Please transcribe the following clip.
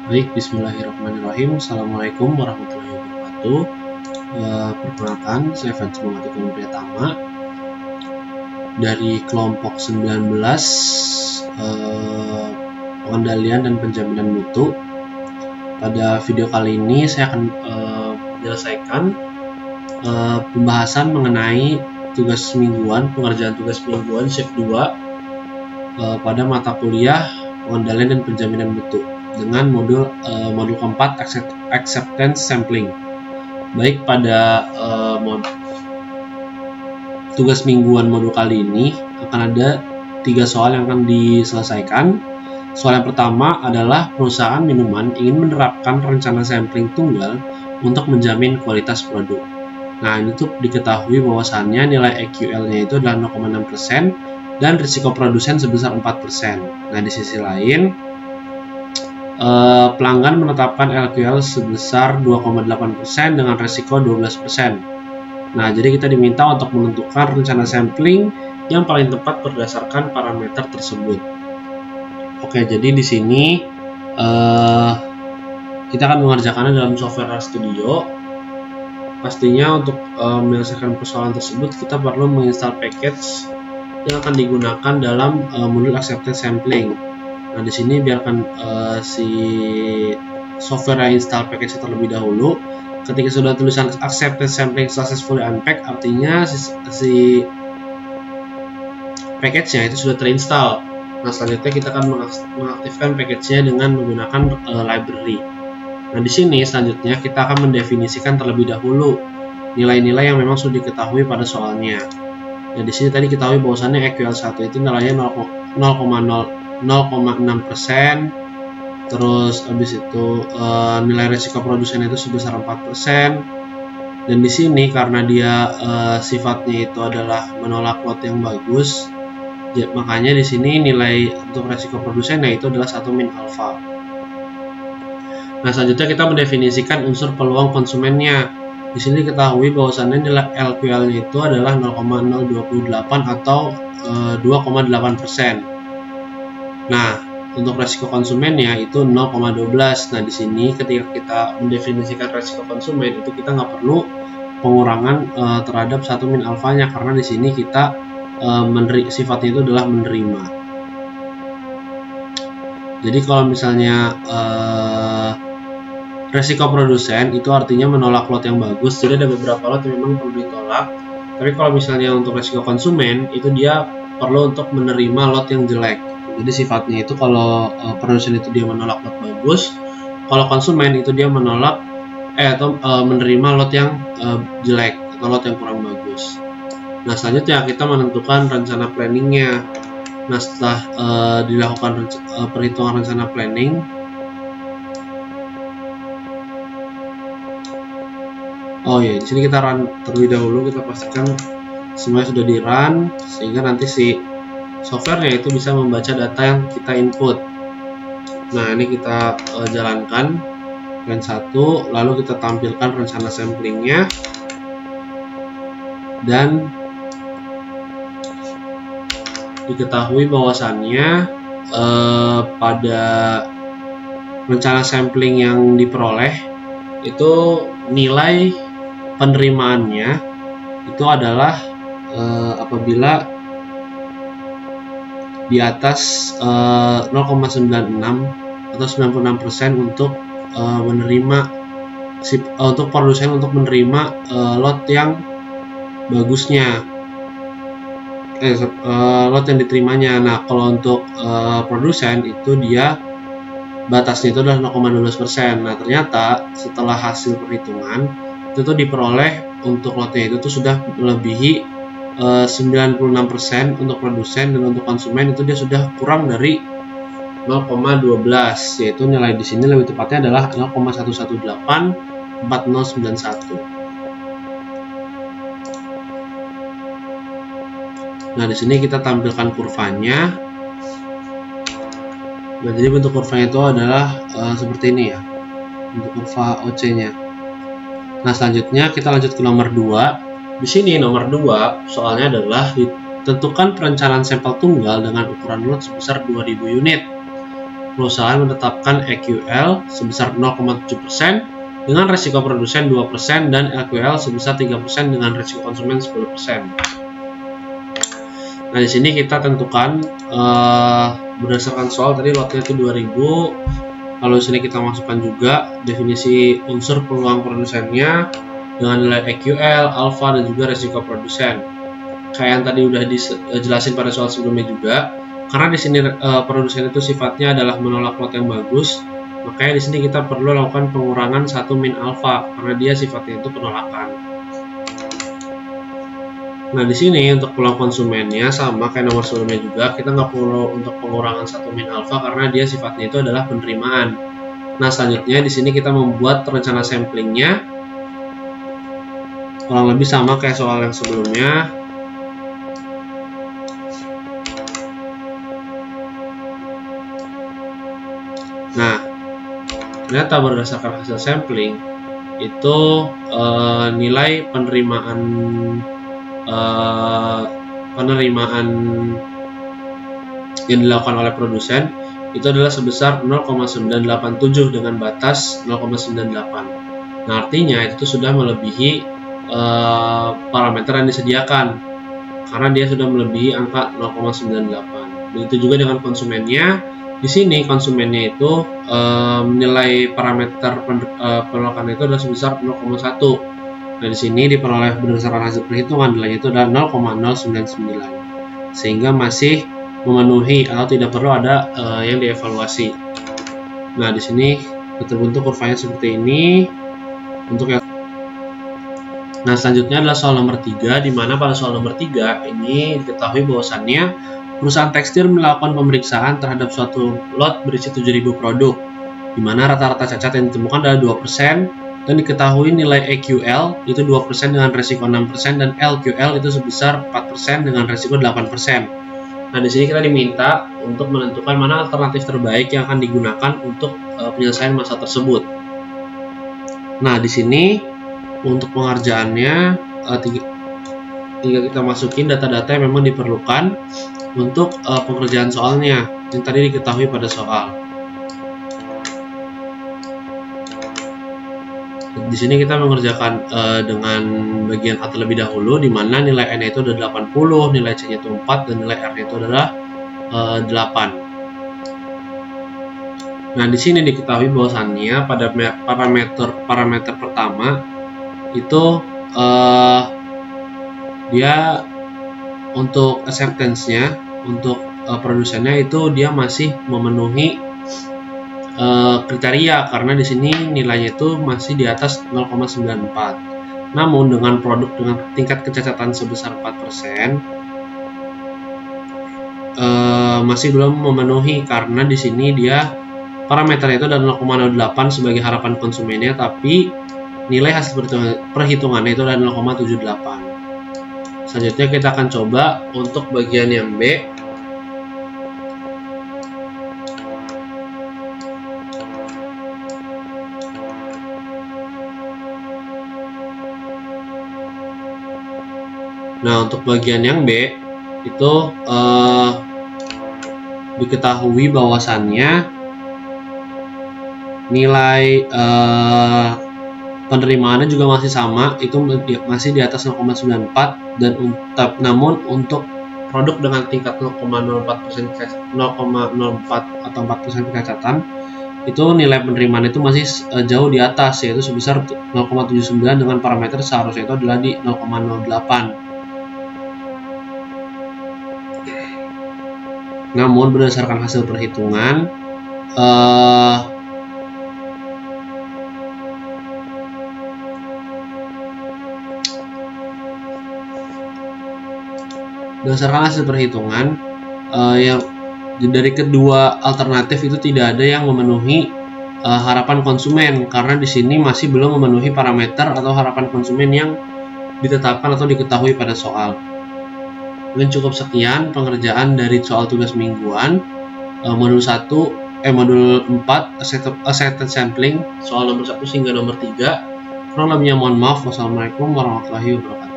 Baik, bismillahirrahmanirrahim. Assalamualaikum warahmatullahi wabarakatuh. Perkenalkan, saya Fans Muhammad Priyatama dari kelompok 19 pengendalian dan penjaminan mutu. Pada video kali ini saya akan menyelesaikan pembahasan mengenai tugas mingguan, pengerjaan tugas mingguan shift 2 pada mata kuliah pengendalian dan penjaminan mutu dengan modul keempat acceptance sampling. Baik, pada tugas mingguan modul kali ini akan ada 3 soal yang akan diselesaikan. Soal yang pertama adalah perusahaan minuman ingin menerapkan rencana sampling tunggal untuk menjamin kualitas produk. Nah, ini tuh diketahui bahwasannya nilai EQL-nya itu adalah 0,6% dan risiko produsen sebesar 4%. Nah, di sisi lain, pelanggan menetapkan LQL sebesar 2,8% dengan risiko 12%. Nah, jadi kita diminta untuk menentukan rencana sampling yang paling tepat berdasarkan parameter tersebut. Oke, jadi di sini kita akan mengerjakannya dalam software RStudio. Pastinya untuk menyelesaikan persoalan tersebut kita perlu menginstal package yang akan digunakan dalam modul acceptance sampling. Nah, di sini biarkan si software install package terlebih dahulu. Ketika sudah tulisan acceptance sampling successfully unpacked, artinya si package-nya itu sudah terinstall. Nah, selanjutnya kita akan mengaktifkan package-nya dengan menggunakan library. Nah, di sini selanjutnya kita akan mendefinisikan terlebih dahulu nilai-nilai yang memang sudah diketahui pada soalnya. Nah, di sini tadi ketahui bahwasannya EQL1 itu nilainya 0,6%, terus habis itu nilai risiko produsen itu sebesar 4%, dan di sini karena dia sifatnya itu adalah menolak lot yang bagus, ya, makanya di sini nilai untuk risiko produsennya itu adalah 1 min alfa. Nah, selanjutnya kita mendefinisikan unsur peluang konsumennya. Di sini diketahui bahwasannya nilai LQL-nya itu adalah 0,028 atau 2,8%. Nah, untuk resiko konsumennya itu 0,12. Nah, di sini ketika kita mendefinisikan resiko konsumen itu kita nggak perlu pengurangan terhadap 1 min alfanya, karena di sini kita sifatnya itu adalah menerima. Jadi kalau misalnya resiko produsen itu artinya menolak lot yang bagus, jadi ada beberapa lot yang memang perlu ditolak. Tapi kalau misalnya untuk resiko konsumen itu dia perlu untuk menerima lot yang jelek. Jadi sifatnya itu kalau produsen itu dia menolak lot bagus, kalau konsumen itu dia menolak atau menerima lot yang jelek atau lot yang kurang bagus. Nah, selanjutnya kita menentukan rencana planningnya. Nah, setelah dilakukan perhitungan rencana planning, di sini kita run terlebih dahulu, kita pastikan semuanya sudah di run sehingga nanti si softwarenya itu bisa membaca data yang kita input. Nah, ini kita jalankan plan 1, lalu kita tampilkan rencana samplingnya, dan diketahui bahwasannya pada rencana sampling yang diperoleh itu nilai penerimaannya itu adalah apabila di atas 0,96 atau 96% untuk menerima untuk produsen untuk menerima lot yang bagusnya, lot yang diterimanya. Nah, kalau untuk produsen itu dia batasnya itu adalah 0,12%. Nah, ternyata setelah hasil perhitungan itu tuh diperoleh untuk lotnya itu tuh sudah melebihi 96% untuk produsen, dan untuk konsumen itu dia sudah kurang dari 0,12, yaitu nilai di sini lebih tepatnya adalah 0,1184091. Nah, di sini kita tampilkan kurvanya. Nah, jadi bentuk kurvanya itu adalah seperti ini ya, untuk kurva OC-nya. Nah, selanjutnya kita lanjut ke nomor 2. Di sini nomor 2 soalnya adalah ditentukan perencanaan sampel tunggal dengan ukuran lot sebesar 2000 unit. perusahaan menetapkan EQL sebesar 0,7% dengan risiko produsen 2% dan LQL sebesar 3% dengan risiko konsumen 10%. Nah, di sini kita tentukan berdasarkan soal tadi lotnya itu 2000. Lalu di sini kita masukkan juga definisi unsur peluang produsennya dengan nilai EQL, alfa, dan juga risiko produsen. Kayak yang tadi udah dijelasin pada soal sebelumnya juga, karena di sini produsen itu sifatnya adalah menolak lot yang bagus, makanya di sini kita perlu lakukan pengurangan 1 min alfa karena dia sifatnya itu penolakan. Nah, di sini untuk peluang konsumennya sama kayak nomor sebelumnya juga, kita nggak perlu untuk pengurangan 1 min alfa karena dia sifatnya itu adalah penerimaan. Nah, selanjutnya di sini kita membuat rencana samplingnya kurang lebih sama kayak soal yang sebelumnya. Nah, ternyata berdasarkan hasil sampling itu nilai penerimaan yang dilakukan oleh produsen itu adalah sebesar 0,987 dengan batas 0,98. Nah, artinya itu sudah melebihi parameter yang disediakan karena dia sudah melebihi angka 0,98. Begitu juga dengan konsumennya. Di sini konsumennya itu nilai parameter penolakan itu adalah sebesar 0,1. Nah, di sini diperoleh berdasarkan hasil perhitungan nilainya itu adalah 0,099. Sehingga masih memenuhi atau tidak perlu ada yang dievaluasi. Nah, di sini terbentuk kurvanya seperti ini. Untuk yang Nah, selanjutnya adalah soal nomor 3, di mana pada soal nomor 3 ini diketahui bahwasannya perusahaan tekstil melakukan pemeriksaan terhadap suatu lot berisi 7.000 produk, di mana rata-rata cacat yang ditemukan adalah 2%, dan diketahui nilai EQL itu 2% dengan resiko 6% dan LQL itu sebesar 4% dengan resiko 8%. Nah, di sini kita diminta untuk menentukan mana alternatif terbaik yang akan digunakan untuk penyelesaian masalah tersebut. Nah, di sini untuk pengerjaannya tinggal kita masukin data-data yang memang diperlukan untuk pengerjaan soalnya yang tadi diketahui pada soal. Di sini kita mengerjakan dengan bagian A terlebih dahulu, di mana nilai N itu adalah 80, nilai C-nya itu 4, dan nilai R itu adalah 8. Nah, di sini diketahui bahwasannya pada parameter pertama itu dia untuk acceptance-nya, untuk produsennya itu dia masih memenuhi kriteria karena di sini nilainya itu masih di atas 0,94. Namun dengan produk dengan tingkat kecacatan sebesar 4% masih belum memenuhi karena di sini dia parameternya itu adalah 0,08 sebagai harapan konsumennya, tapi nilai hasil perhitungannya itu adalah 0,78. Selanjutnya kita akan coba untuk bagian yang B. Nah, untuk bagian yang B itu diketahui bahwasannya nilai penerimaannya juga masih sama, itu masih di atas 0,94, dan namun untuk produk dengan tingkat 0,04 atau 4% kecacatan itu nilai penerimaan itu masih jauh di atas, yaitu sebesar 0,79 dengan parameter seharusnya itu adalah di 0,08. Namun berdasarkan hasil perhitungan yang dari kedua alternatif itu tidak ada yang memenuhi harapan konsumen karena di sini masih belum memenuhi parameter atau harapan konsumen yang ditetapkan atau diketahui pada soal. Dan cukup sekian pengerjaan dari soal tugas mingguan modul 4 acceptance sampling soal nomor 1 hingga nomor 3. Kurang lebihnya mohon maaf. Wassalamualaikum warahmatullahi wabarakatuh.